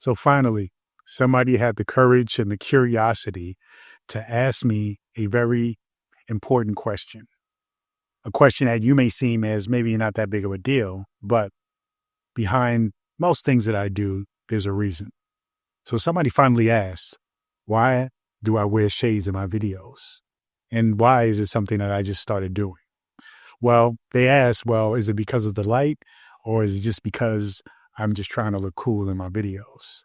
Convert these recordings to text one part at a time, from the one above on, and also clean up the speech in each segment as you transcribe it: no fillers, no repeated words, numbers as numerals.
So finally, somebody had the courage and the curiosity to ask me a very important question, a question that you may seem as maybe not that big of a deal, but behind most things that I do, there's a reason. So somebody finally asked, why do I wear shades in my videos? And why is it something that I just started doing? Well, they asked, well, is it because of the light or is it just because I'm just trying to look cool in my videos?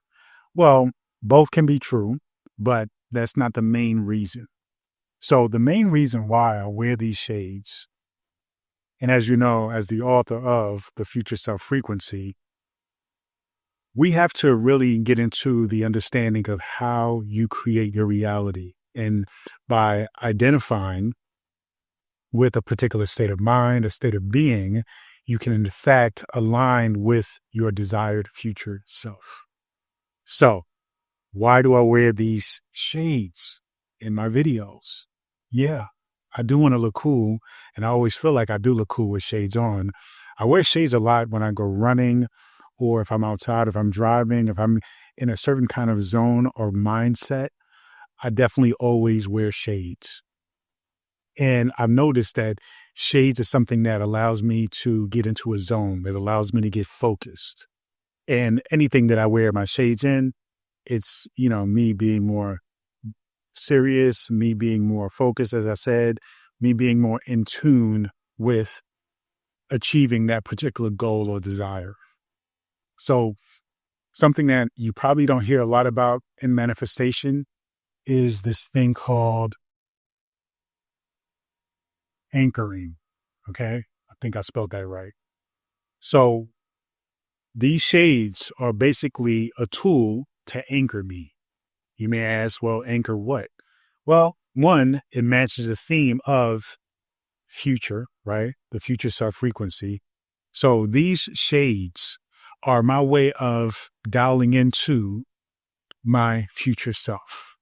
Well, both can be true, but that's not the main reason. So the main reason why I wear these shades, and as you know, as the author of The Future Self Frequency, we have to really get into the understanding of how you create your reality. And by identifying with a particular state of mind, a state of being, you can in fact align with your desired future self. So why do I wear these shades in my videos? Yeah, I do want to look cool, and I always feel like I do look cool with shades on. I wear shades a lot when I go running, or if I'm outside, if I'm driving, if I'm in a certain kind of zone or mindset, I definitely always wear shades. And I've noticed that shades is something that allows me to get into a zone, that allows me to get focused. And anything that I wear my shades in, it's, me being more serious, me being more focused, as I said, me being more in tune with achieving that particular goal or desire. So something that you probably don't hear a lot about in manifestation is this thing called anchoring. Okay. I think I spelled that right. So these shades are basically a tool to anchor me. You may ask, well, anchor what? Well, one, it matches the theme of future, right? The future self frequency. So these shades are my way of dialing into my future self.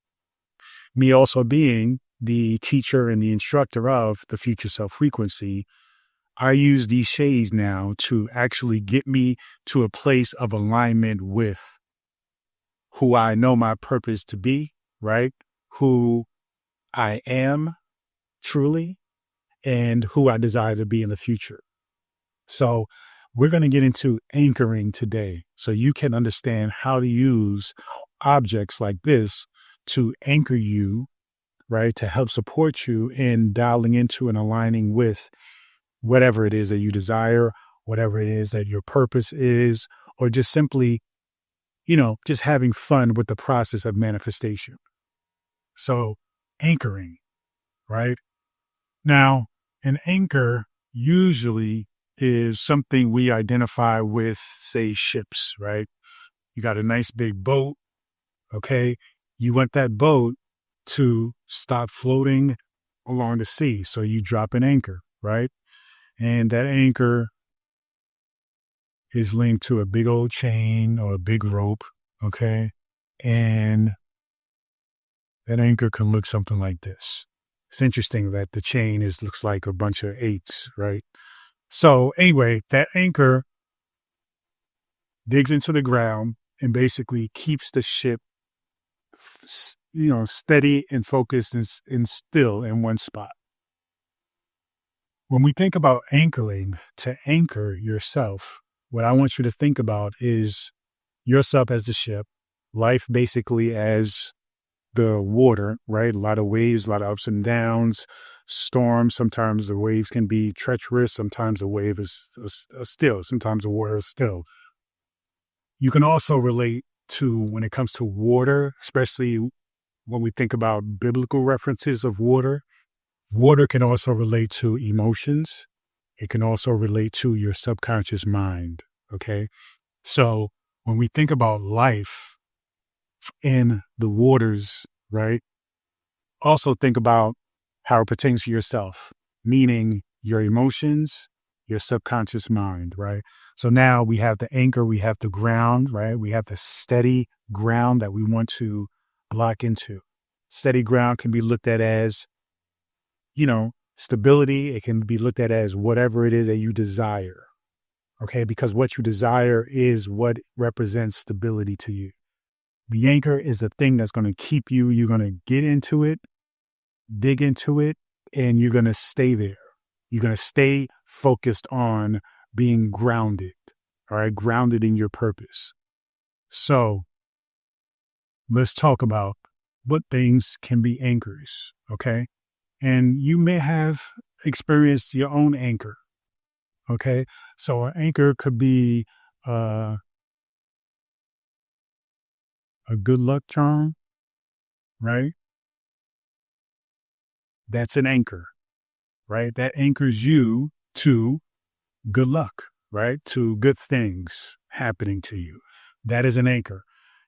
Me also being the teacher and the instructor of the future self frequency, I use these shades now to actually get me to a place of alignment with who I know my purpose to be, right? Who I am truly, and who I desire to be in the future. So we're going to get into anchoring today so you can understand how to use objects like this to anchor you, right? To help support you in dialing into and aligning with whatever it is that you desire, whatever it is that your purpose is, or just simply, just having fun with the process of manifestation. So anchoring, right? Now, an anchor usually is something we identify with, say, ships, right? You got a nice big boat, okay? You want that boat to stop floating along the sea. So you drop an anchor, right? And that anchor is linked to a big old chain or a big rope, okay? And that anchor can look something like this. It's interesting that the chain looks like a bunch of eights, right? So anyway, that anchor digs into the ground and basically keeps the ship, steady and focused and still in one spot. When we think about anchoring, to anchor yourself, what I want you to think about is yourself as the ship, life basically as the water, right? A lot of waves, a lot of ups and downs, storms. Sometimes the waves can be treacherous. Sometimes the wave is still. Sometimes the water is still. You can also relate to when it comes to water, especially when we think about biblical references of water. Water can also relate to emotions. It can also relate to your subconscious mind. Okay. So when we think about life in the waters, right? Also think about how it pertains to yourself, meaning your emotions, your subconscious mind, right? So now we have the anchor, we have the ground, right? We have the steady ground that we want to lock into. Steady ground can be looked at as, stability. It can be looked at as whatever it is that you desire. Okay. Because what you desire is what represents stability to you. The anchor is the thing that's going to keep you. You're going to get into it, dig into it, and you're going to stay there. You're going to stay focused on being grounded, all right, grounded in your purpose. So let's talk about what things can be anchors, okay? And you may have experienced your own anchor, okay? So an anchor could be uh, a good luck charm, right? That's an anchor, right? That anchors you to good luck, right? To good things happening to you. That is an anchor.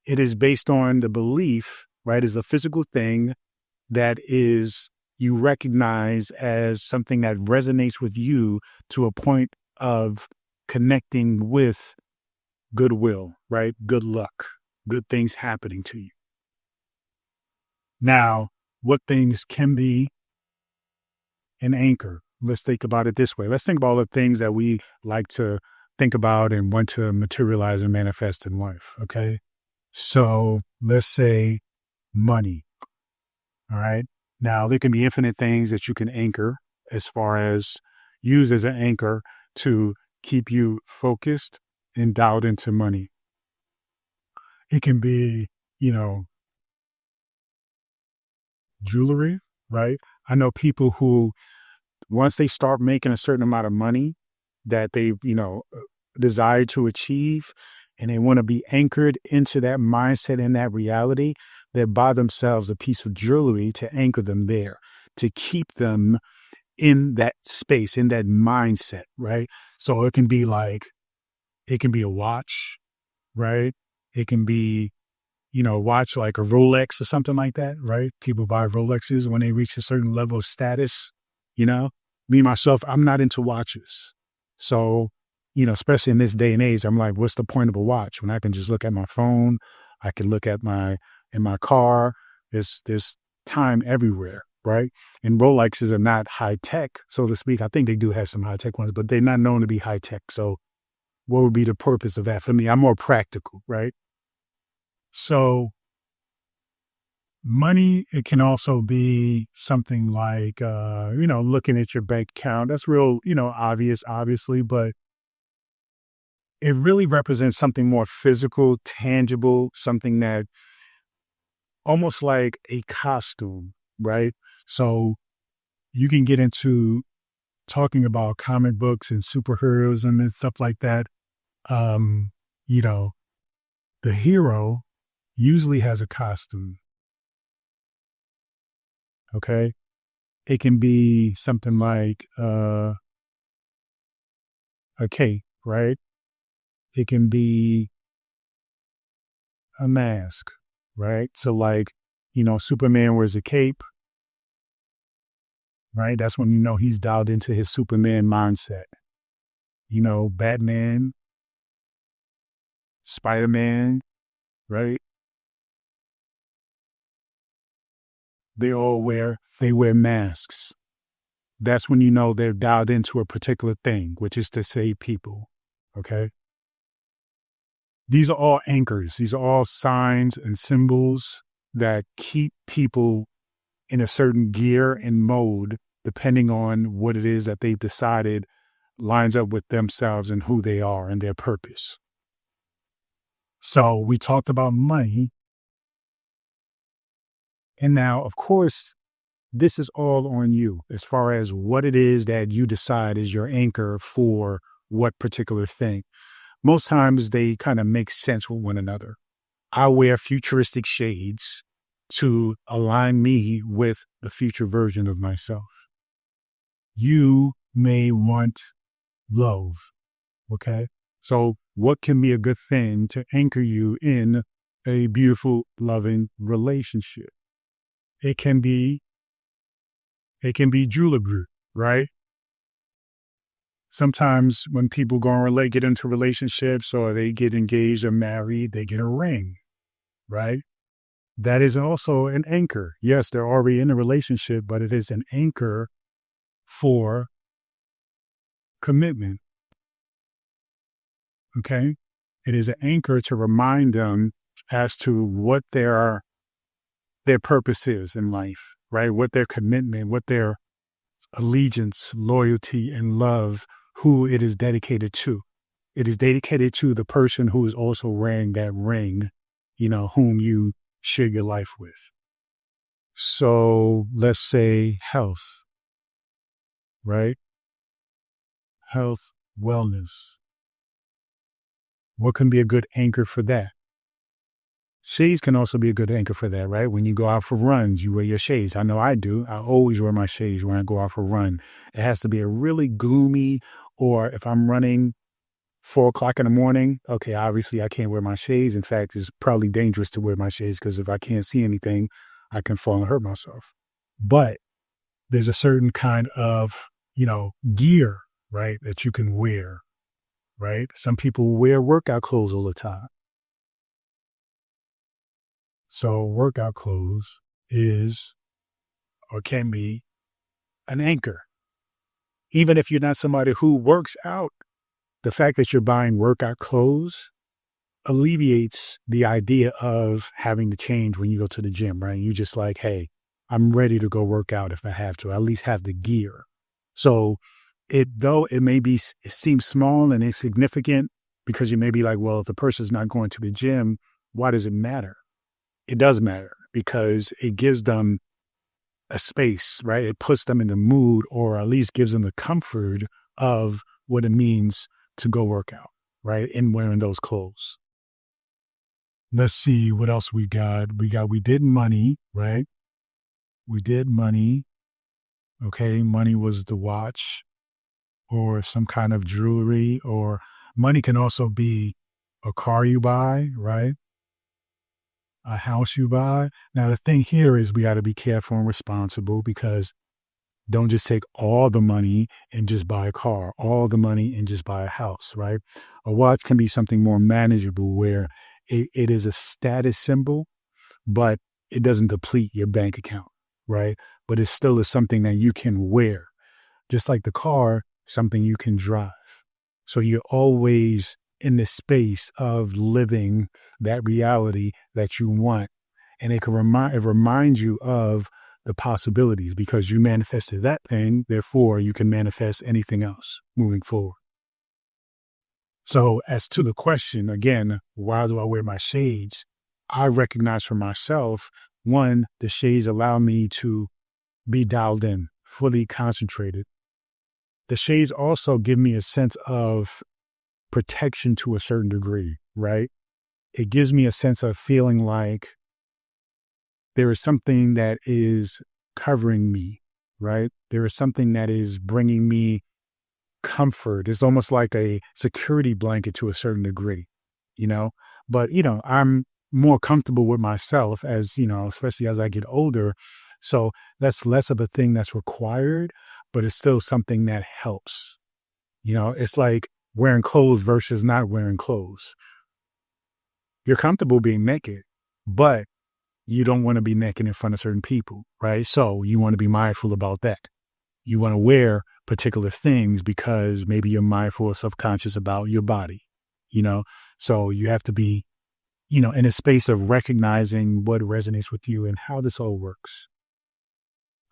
It is based on the belief, right? Is a physical thing that is you recognize as something that resonates with you to a point of connecting with goodwill, right? Good luck, good things happening to you. Now, what things can be an anchor? Let's think about it this way. Let's think about all the things that we like to think about and want to materialize and manifest in life. Okay. So let's say money. All right. Now, there can be infinite things that you can anchor as far as use as an anchor to keep you focused and dialed into money. It can be, you know, jewelry, right? I know people who, once they start making a certain amount of money that they, desire to achieve, and they want to be anchored into that mindset and that reality, they buy themselves a piece of jewelry to anchor them there, to keep them in that space, in that mindset, right? So it can be a watch, right? It can be, watch like a Rolex or something like that, right? People buy Rolexes when they reach a certain level of status, you know? Me, myself, I'm not into watches. So, especially in this day and age, I'm like, what's the point of a watch when I can just look at my phone? I can look at in my car. There's time everywhere, right? And Rolexes are not high tech, so to speak. I think they do have some high tech ones, but they're not known to be high tech. So what would be the purpose of that? For me, I'm more practical, right? So money, it can also be something like, looking at your bank account. That's real, obvious, obviously, but it really represents something more physical, tangible, something that almost like a costume, right? So you can get into talking about comic books and superheroism and stuff like that. Um, you know, the hero usually has a costume, okay? It can be something like a cape, right? It can be a mask, right? So like, Superman wears a cape, right? That's when he's dialed into his Superman mindset. Batman, Spider-Man, right? They wear masks. That's when they're dialed into a particular thing, which is to save people. Okay. These are all anchors. These are all signs and symbols that keep people in a certain gear and mode, depending on what it is that they've decided lines up with themselves and who they are and their purpose. So we talked about money. And now, of course, this is all on you as far as what it is that you decide is your anchor for what particular thing. Most times they kind of make sense with one another. I wear futuristic shades to align me with the future version of myself. You may want love. Okay. So, what can be a good thing to anchor you in a beautiful, loving relationship? It can be, jewelry, right? Sometimes when people get into relationships or they get engaged or married, they get a ring, right? That is also an anchor. Yes, they're already in a relationship, but it is an anchor for commitment. Okay. It is an anchor to remind them as to what their purpose is in life, right? What their commitment, what their allegiance, loyalty, and love, who it is dedicated to. It is dedicated to the person who is also wearing that ring, whom you share your life with. So let's say health, right? Health, wellness. What can be a good anchor for that? Shades can also be a good anchor for that, right? When you go out for runs, you wear your shades. I know I do. I always wear my shades when I go out for a run. It has to be a really gloomy, or if I'm running 4 o'clock in the morning, okay, obviously I can't wear my shades. In fact, it's probably dangerous to wear my shades because if I can't see anything, I can fall and hurt myself. But there's a certain kind of, gear, right, that you can wear, right? Some people wear workout clothes all the time. So workout clothes is or can be an anchor. Even if you're not somebody who works out, the fact that you're buying workout clothes alleviates the idea of having to change when you go to the gym, right? You just like, hey, I'm ready to go work out if I have to, I at least have the gear. So though it may be, it seems small and insignificant because you may be like, well, if the person's not going to the gym, why does it matter? It does matter because it gives them a space, right? It puts them in the mood or at least gives them the comfort of what it means to go work out, right? In wearing those clothes. Let's see what else we got. We did money, right? We did money. Okay. Money was the watch or some kind of jewelry, or money can also be a car you buy, right? A house you buy. Now, the thing here is we got to be careful and responsible because don't just take all the money and just buy a car, all the money and just buy a house, right? A watch can be something more manageable where it is a status symbol, but it doesn't deplete your bank account, right? But it still is something that you can wear. Just like the car, something you can drive. So you're always in the space of living that reality that you want. And it reminds you of the possibilities because you manifested that thing. Therefore, you can manifest anything else moving forward. So as to the question, again, why do I wear my shades? I recognize for myself, one, the shades allow me to be dialed in, fully concentrated. The shades also give me a sense of protection to a certain degree, right? It gives me a sense of feeling like there is something that is covering me, right? There is something that is bringing me comfort. It's almost like a security blanket to a certain degree, but, I'm more comfortable with myself as, especially as I get older. So that's less of a thing that's required, but it's still something that helps. It's like wearing clothes versus not wearing clothes. You're comfortable being naked, but you don't want to be naked in front of certain people, right? So you want to be mindful about that. You want to wear particular things because maybe you're mindful or subconscious about your body, So you have to be, in a space of recognizing what resonates with you and how this all works.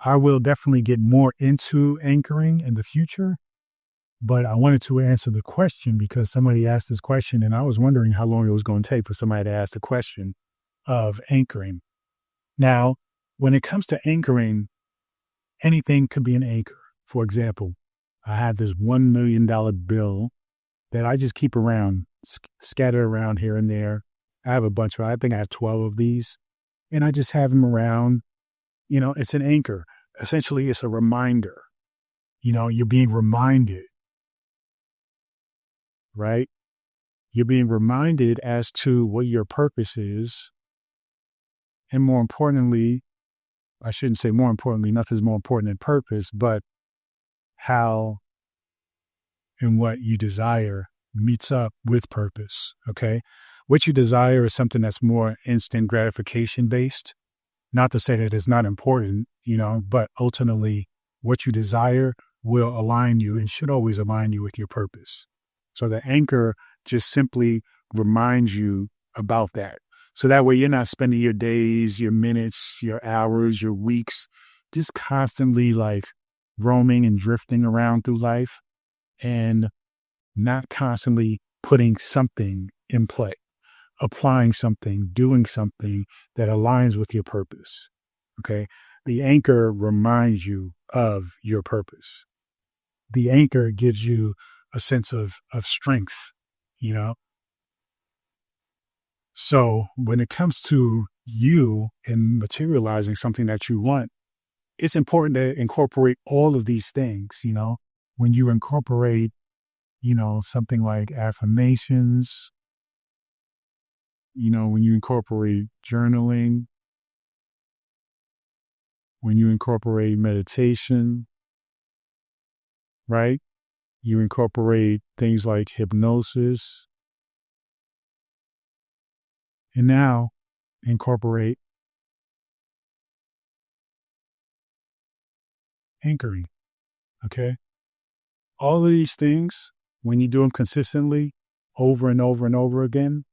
I will definitely get more into anchoring in the future, but I wanted to answer the question because somebody asked this question and I was wondering how long it was going to take for somebody to ask the question of anchoring. Now, when it comes to anchoring, anything could be an anchor. For example, I have this $1 million bill that I just keep around, scattered around here and there. I have a bunch I think I have 12 of these, and I just have them around. It's an anchor. Essentially, it's a reminder. You're being reminded, right? You're being reminded as to what your purpose is. And more importantly, I shouldn't say more importantly, nothing's more important than purpose, but how and what you desire meets up with purpose. Okay. What you desire is something that's more instant gratification based. Not to say that it's not important, but ultimately what you desire will align you and should always align you with your purpose. So the anchor just simply reminds you about that. So that way you're not spending your days, your minutes, your hours, your weeks just constantly like roaming and drifting around through life and not constantly putting something in play, applying something, doing something that aligns with your purpose. Okay. The anchor reminds you of your purpose. The anchor gives you a sense of strength, you know? So when it comes to you and materializing something that you want, it's important to incorporate all of these things, you know? When you incorporate, something like affirmations, when you incorporate journaling, when you incorporate meditation, right? You incorporate things like hypnosis, and now incorporate anchoring. Okay. All of these things, when you do them consistently over and over and over again,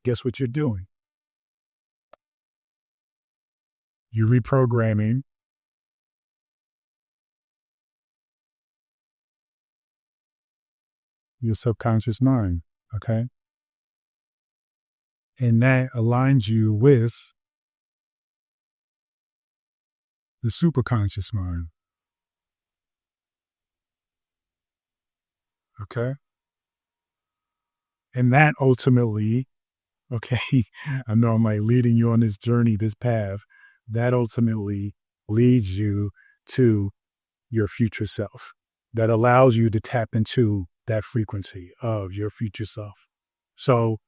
guess what you're doing? You're reprogramming your subconscious mind. Okay. And that aligns you with the superconscious mind. Okay. And that ultimately, okay, I know I'm like leading you on this journey, this path, that ultimately leads you to your future self. That allows you to tap into that frequency of your future self. So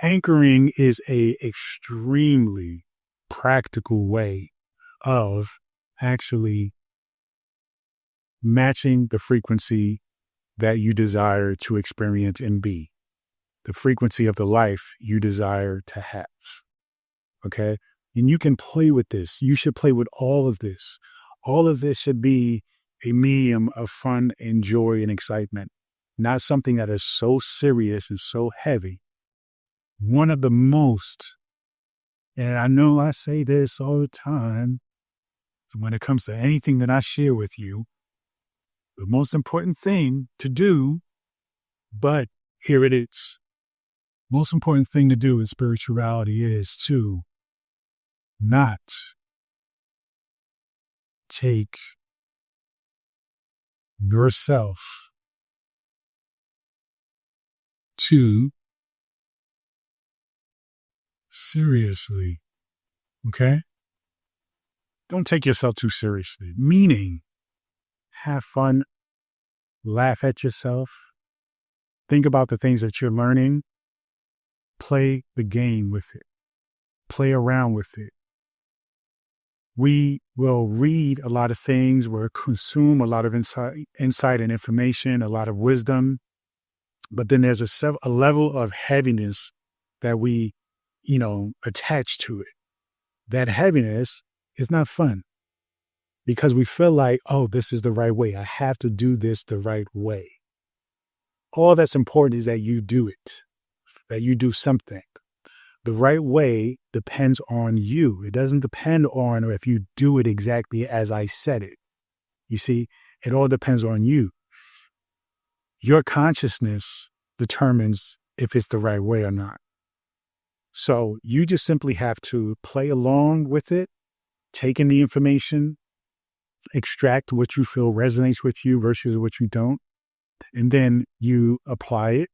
anchoring is a extremely practical way of actually matching the frequency that you desire to experience and be, the frequency of the life you desire to have. Okay. And you can play with this. You should play with all of this. All of this should be a medium of fun and joy and excitement, not something that is so serious and so heavy. One of the most, and I know I say this all the time, so when it comes to anything that I share with you, the most important thing to do, but here it is. Most important thing to do in spirituality is to not take yourself too seriously. Okay? Don't take yourself too seriously. Meaning, have fun, laugh at yourself, think about the things that you're learning, play the game with it, play around with it. We will read a lot of things, we'll consume a lot of insight and information, a lot of wisdom, but then there's a level of heaviness that we, attach to it. That heaviness is not fun because we feel like, oh, this is the right way. I have to do this the right way. All that's important is that you do it, that you do something. The right way depends on you. It doesn't depend on if you do it exactly as I said it. You see, it all depends on you. Your consciousness determines if it's the right way or not. So you just simply have to play along with it, take in the information, extract what you feel resonates with you versus what you don't, and then you apply it.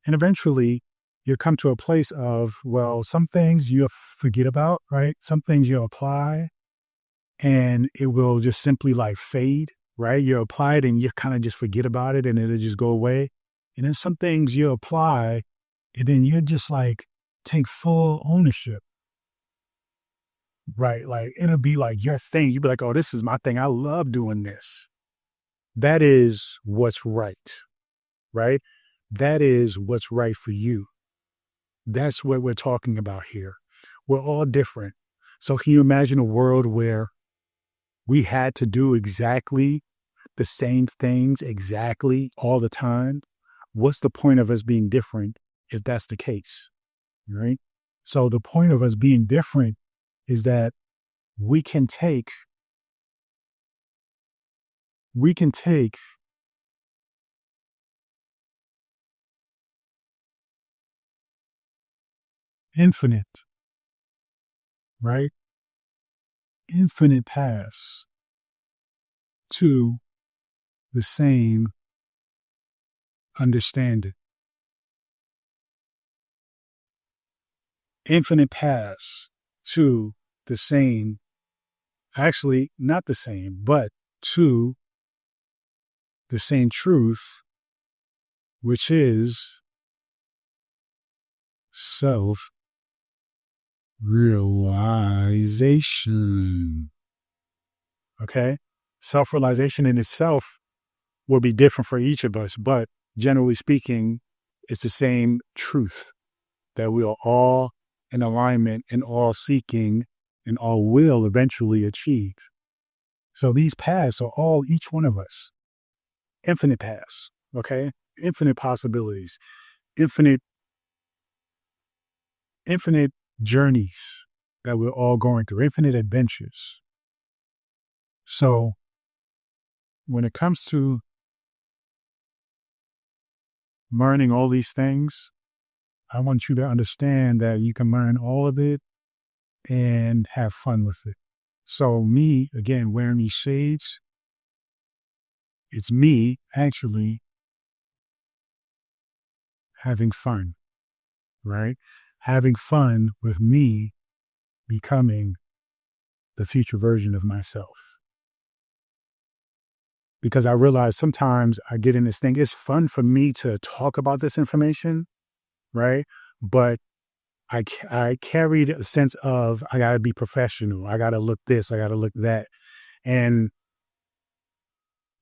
And eventually you'll come to a place of, well, some things you forget about, right? Some things you apply and it will just simply like fade, right? You apply it and you kind of just forget about it and it'll just go away. And then some things you apply and then you just like take full ownership, right? Like it'll be like your thing. You'll be like, oh, this is my thing. I love doing this. That is what's right, right? That is what's right for you. That's what we're talking about here. We're all different. So can you imagine a world where we had to do exactly the same things exactly all the time? What's the point of us being different if that's the case, right? So the point of us being different is that we can take we can take infinite, right? Infinite paths to the same understanding. Infinite paths to the same, actually not the same, but to the same truth, which is self realization. Okay. Self realization in itself will be different for each of us, but generally speaking, it's the same truth that we are all in alignment and all seeking and all will eventually achieve. So these paths are all, each one of us, infinite paths. Okay. Infinite possibilities, infinite, infinite journeys that we're all going through, infinite adventures. So when it comes to learning all these things, I want you to understand that you can learn all of it and have fun with it. So, me, again, wearing these shades, it's me actually having fun, right? Having fun with me becoming the future version of myself. Because I realize sometimes I get in this thing, it's fun for me to talk about this information, right? But I carried a sense of I got to be professional. I got to look this, I got to look that. And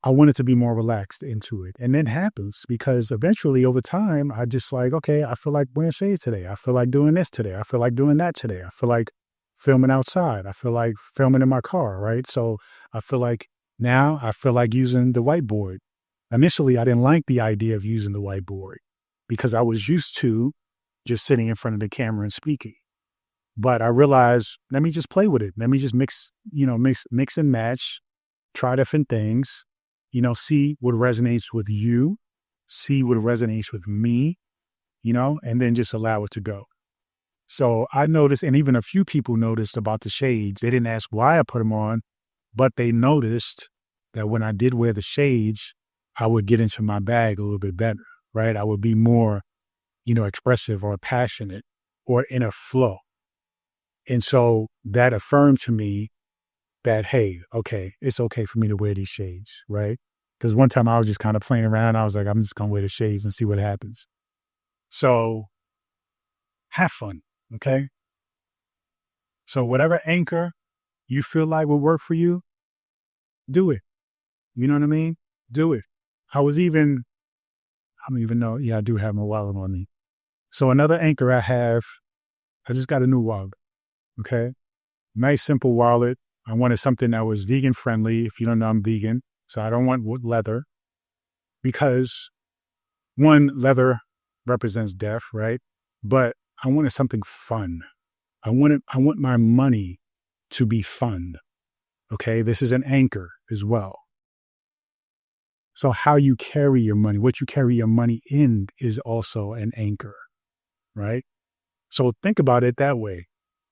I wanted to be more relaxed into it. And it happens because eventually over time, I just like, okay, I feel like wearing shades today. I feel like doing this today. I feel like doing that today. I feel like filming outside. I feel like filming in my car, right? So I feel like now I feel like using the whiteboard. Initially, I didn't like the idea of using the whiteboard because I was used to just sitting in front of the camera and speaking. But I realized, let me just play with it. Let me just mix, mix and match, try different things, see what resonates with you, see what resonates with me, and then just allow it to go. So I noticed, and even a few people noticed about the shades. They didn't ask why I put them on, but they noticed that when I did wear the shades, I would get into my bag a little bit better, right? I would be more, expressive or passionate or in a flow. And so that affirmed to me that, hey, okay, it's okay for me to wear these shades, right? Because one time I was just kind of playing around. I was like, I'm just going to wear the shades and see what happens. So have fun, okay? So whatever anchor you feel like will work for you, do it. You know what I mean? Do it. I don't even know. Yeah, I do have my wallet on me. So another anchor I just got a new wallet, okay? Nice, simple wallet. I wanted something that was vegan friendly. If you don't know, I'm vegan. So I don't want leather because one, leather represents death, right? But I wanted something fun. I want my money to be fun. Okay. This is an anchor as well. So how you carry your money, what you carry your money in is also an anchor, right? So think about it that way.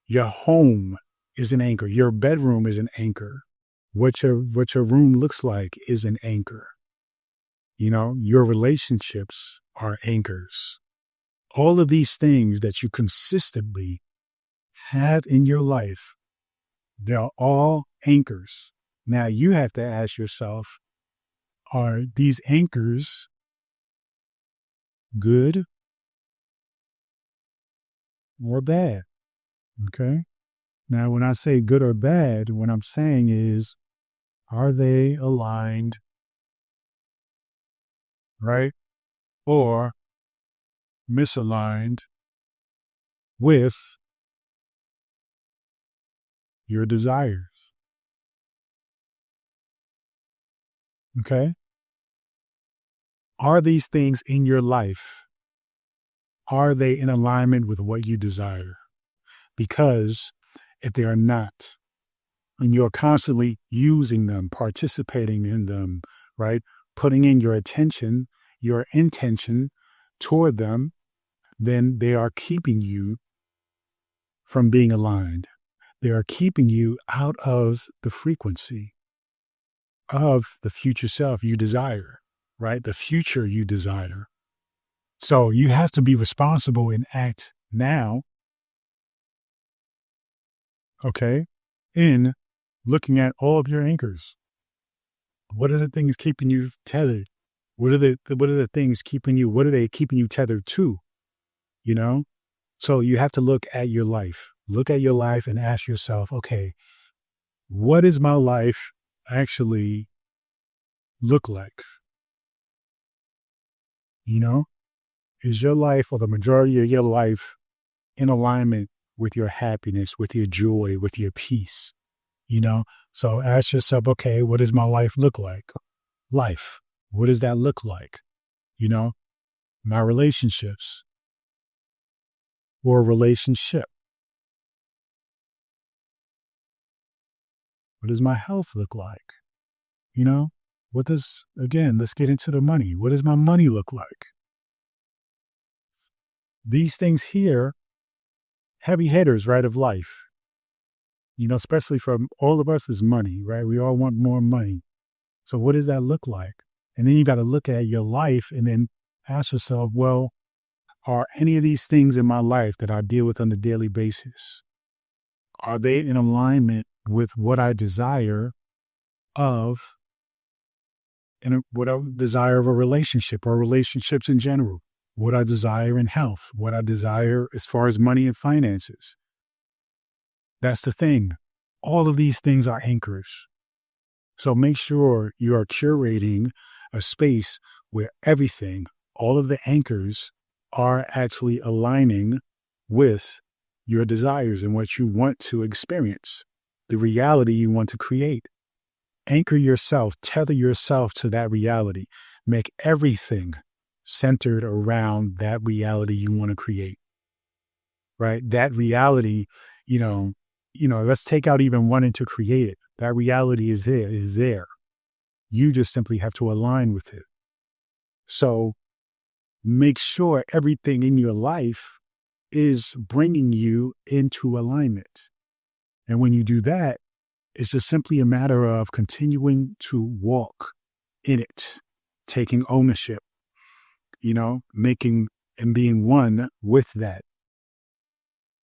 Your home is an anchor. Your bedroom is an anchor. What your room looks like is an anchor. Your relationships are anchors. All of these things that you consistently have in your life, they're all anchors. Now you have to ask yourself, are these anchors good or bad? Okay. Now, when I say good or bad, what I'm saying is, are they aligned, right? Or misaligned with your desires? Okay. Are these things in your life? Are they in alignment with what you desire? Because if they are not, and you're constantly using them, participating in them, right? Putting in your attention, your intention toward them, then they are keeping you from being aligned. They are keeping you out of the frequency of the future self you desire, right? The future you desire. So you have to be responsible and act now, okay, in looking at all of your anchors. What are the things keeping you tethered? What are the things keeping you, what are they keeping you tethered to? You know? So you have to look at your life. Look at your life and ask yourself, okay, what does my life actually look like? You know? Is your life, or the majority of your life, in alignment with your happiness, with your joy, with your peace? You know? So ask yourself, okay, what does my life look like? Life. What does that look like? You know? My relationships or relationship. What does my health look like? You know? What does, again, let's get into the money. What does my money look like? These things here, heavy hitters, right, of life, you know, especially from all of us, is money, right? We all want more money. So what does that look like? And then you got to look at your life and then ask yourself, well, are any of these things in my life that I deal with on a daily basis, are they in alignment with what I desire of, and what I desire of a relationship or relationships in general? What I desire in health, what I desire as far as money and finances. That's the thing. All of these things are anchors. So make sure you are curating a space where everything, all of the anchors, are actually aligning with your desires and what you want to experience, the reality you want to create. Anchor yourself, tether yourself to that reality. Make everything centered around that reality you want to create, right? That reality, you know, let's take out even wanting to create it. That reality is there. You just simply have to align with it. So make sure everything in your life is bringing you into alignment. And when you do that, it's just simply a matter of continuing to walk in it, taking ownership, you know, making and being one with that.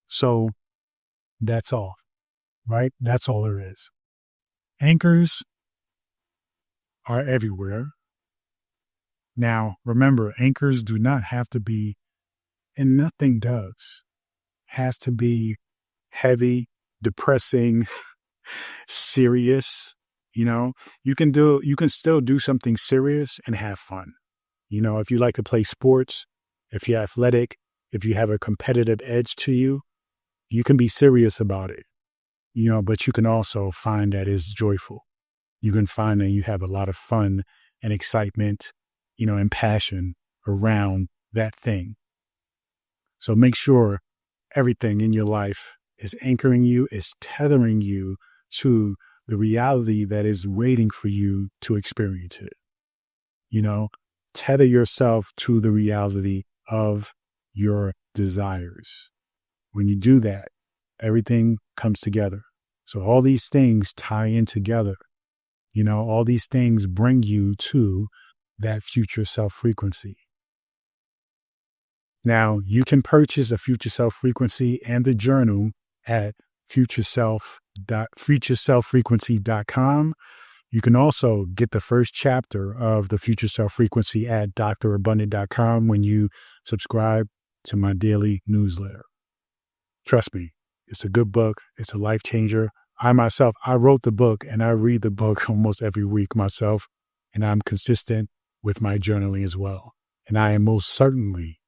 So that's all, right? That's all there is. Anchors are everywhere. Now, remember, anchors do not have to be, and nothing does, has to be heavy, depressing, serious. You know, you can still do something serious and have fun. You know, if you like to play sports, if you're athletic, if you have a competitive edge to you, you can be serious about it, you know, but you can also find that it's joyful. You can find that you have a lot of fun and excitement, you know, and passion around that thing. So make sure everything in your life is anchoring you, is tethering you to the reality that is waiting for you to experience it. You know, tether yourself to the reality of your desires. When you do that, everything comes together. So all these things tie in together. You know, all these things bring you to that future self frequency. Now, you can purchase a future self frequency and the journal at futureselffrequency.com. You can also get the first chapter of the Future Self Frequency at drabundant.com when you subscribe to my daily newsletter. Trust me, it's a good book. It's a life changer. I wrote the book and I read the book almost every week myself, and I'm consistent with my journaling as well. And I am most certainly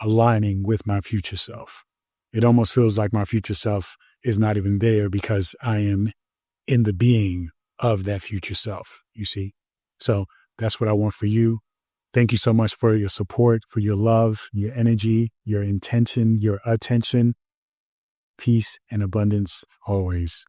aligning with my future self. It almost feels like my future self is not even there because I am in the being of that future self, you see? So that's what I want for you. Thank you so much for your support, for your love, your energy, your intention, your attention. Peace and abundance always.